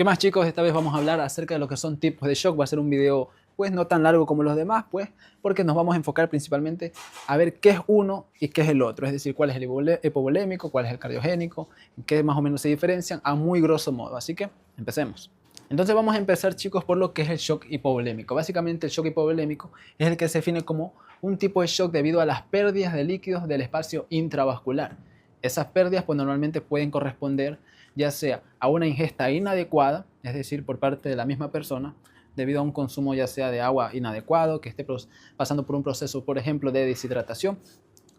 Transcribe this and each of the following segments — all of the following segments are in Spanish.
¿Qué más, chicos? Esta vez vamos a hablar acerca de lo que son tipos de shock. Va a ser un video pues no tan largo como los demás, pues porque nos vamos a enfocar principalmente a ver qué es uno y qué es el otro, es decir, cuál es el hipovolémico, cuál es el cardiogénico, qué más o menos se diferencian a muy grosso modo. Así que empecemos. Entonces vamos a empezar, chicos, por lo que es el shock hipovolémico. Básicamente el shock hipovolémico es el que se define como un tipo de shock debido a las pérdidas de líquidos del espacio intravascular. Esas pérdidas pues normalmente pueden corresponder ya sea a una ingesta inadecuada, es decir, por parte de la misma persona, debido a un consumo ya sea de agua inadecuado, que esté pasando por un proceso, por ejemplo, de deshidratación,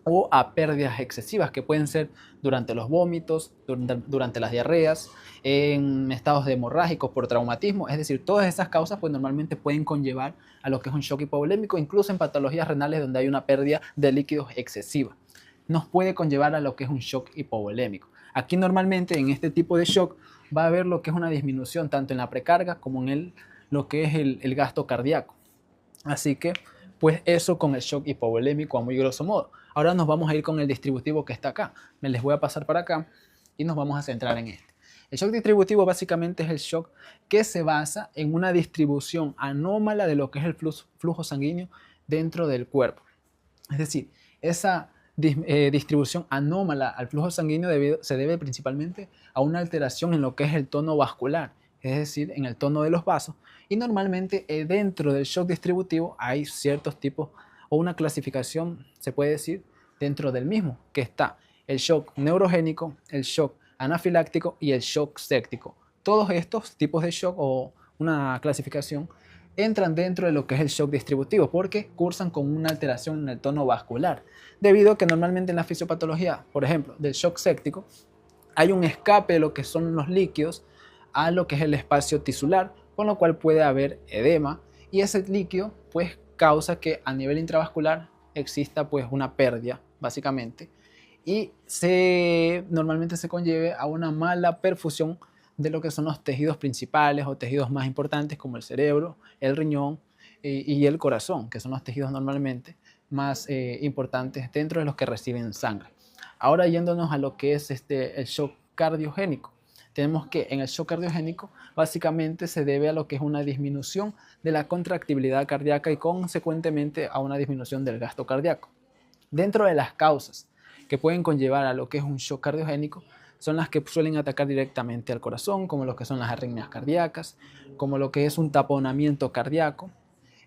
o a pérdidas excesivas que pueden ser durante los vómitos, durante las diarreas, en estados de hemorrágicos por traumatismo. Es decir, todas esas causas pues normalmente pueden conllevar a lo que es un shock hipovolémico, incluso en patologías renales donde hay una pérdida de líquidos excesiva. Nos puede conllevar a lo que es un shock hipovolémico. Aquí normalmente en este tipo de shock va a haber lo que es una disminución tanto en la precarga como en lo que es el gasto cardíaco. Así que pues eso con el shock hipovolémico a muy grosso modo. Ahora nos vamos a ir con el distributivo que está acá. Me les voy a pasar para acá y nos vamos a centrar en este. El shock distributivo básicamente es el shock que se basa en una distribución anómala de lo que es el flujo sanguíneo dentro del cuerpo. Es decir, esa distribución anómala al flujo sanguíneo se debe principalmente a una alteración en lo que es el tono vascular, es decir, en el tono de los vasos. Y normalmente dentro del shock distributivo hay ciertos tipos o una clasificación, se puede decir, dentro del mismo, que está el shock neurogénico, el shock anafiláctico y el shock séptico. Todos estos tipos de shock o una clasificación entran dentro de lo que es el shock distributivo porque cursan con una alteración en el tono vascular, debido a que normalmente en la fisiopatología, por ejemplo, del shock séptico, hay un escape de lo que son los líquidos a lo que es el espacio tisular, con lo cual puede haber edema y ese líquido pues causa que a nivel intravascular exista pues una pérdida básicamente y normalmente se conlleve a una mala perfusión de lo que son los tejidos principales o tejidos más importantes como el cerebro, el riñón y el corazón, que son los tejidos normalmente más importantes dentro de los que reciben sangre. Ahora yéndonos a lo que es el shock cardiogénico. Tenemos que en el shock cardiogénico básicamente se debe a lo que es una disminución de la contractibilidad cardíaca y consecuentemente a una disminución del gasto cardíaco. Dentro de las causas que pueden conllevar a lo que es un shock cardiogénico son las que suelen atacar directamente al corazón, como lo que son las arritmias cardíacas, como lo que es un taponamiento cardíaco,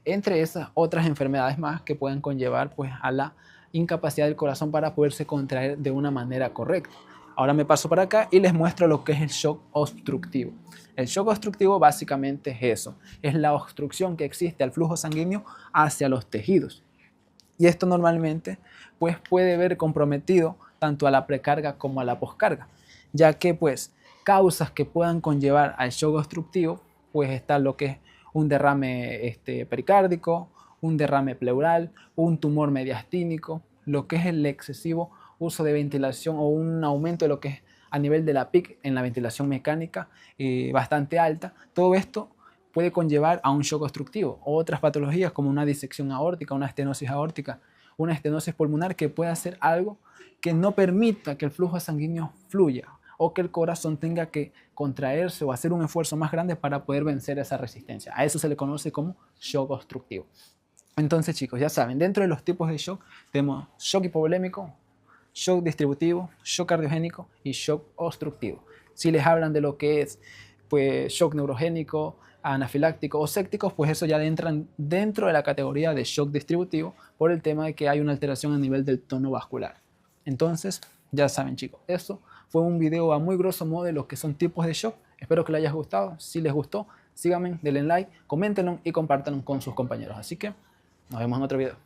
entre esas otras enfermedades más que pueden conllevar pues, a la incapacidad del corazón para poderse contraer de una manera correcta. Ahora me paso para acá y les muestro lo que es el shock obstructivo. El shock obstructivo básicamente es eso, es la obstrucción que existe al flujo sanguíneo hacia los tejidos. Y esto normalmente pues, puede ver comprometido tanto a la precarga como a la poscarga, ya que pues causas que puedan conllevar al shock obstructivo pues está lo que es un derrame pericárdico, un derrame pleural, un tumor mediastínico, lo que es el excesivo uso de ventilación o un aumento de lo que es a nivel de la PIC en la ventilación mecánica bastante alta. Todo esto puede conllevar a un shock obstructivo o otras patologías como una disección aórtica, una estenosis aórtica, una estenosis pulmonar que puede hacer algo que no permita que el flujo sanguíneo fluya o que el corazón tenga que contraerse o hacer un esfuerzo más grande para poder vencer esa resistencia. A eso se le conoce como shock obstructivo. Entonces, chicos, ya saben, dentro de los tipos de shock tenemos shock hipovolémico, shock distributivo, shock cardiogénico y shock obstructivo. Si les hablan de lo que es pues, shock neurogénico, anafiláctico o sépticos, pues eso ya entran dentro de la categoría de shock distributivo por el tema de que hay una alteración a nivel del tono vascular. Entonces, ya saben, chicos, eso fue un video a muy grosso modo de lo que son tipos de shock. Espero que les haya gustado. Si les gustó, síganme, denle like, coméntenlo y compártanlo con sus compañeros. Así que nos vemos en otro video.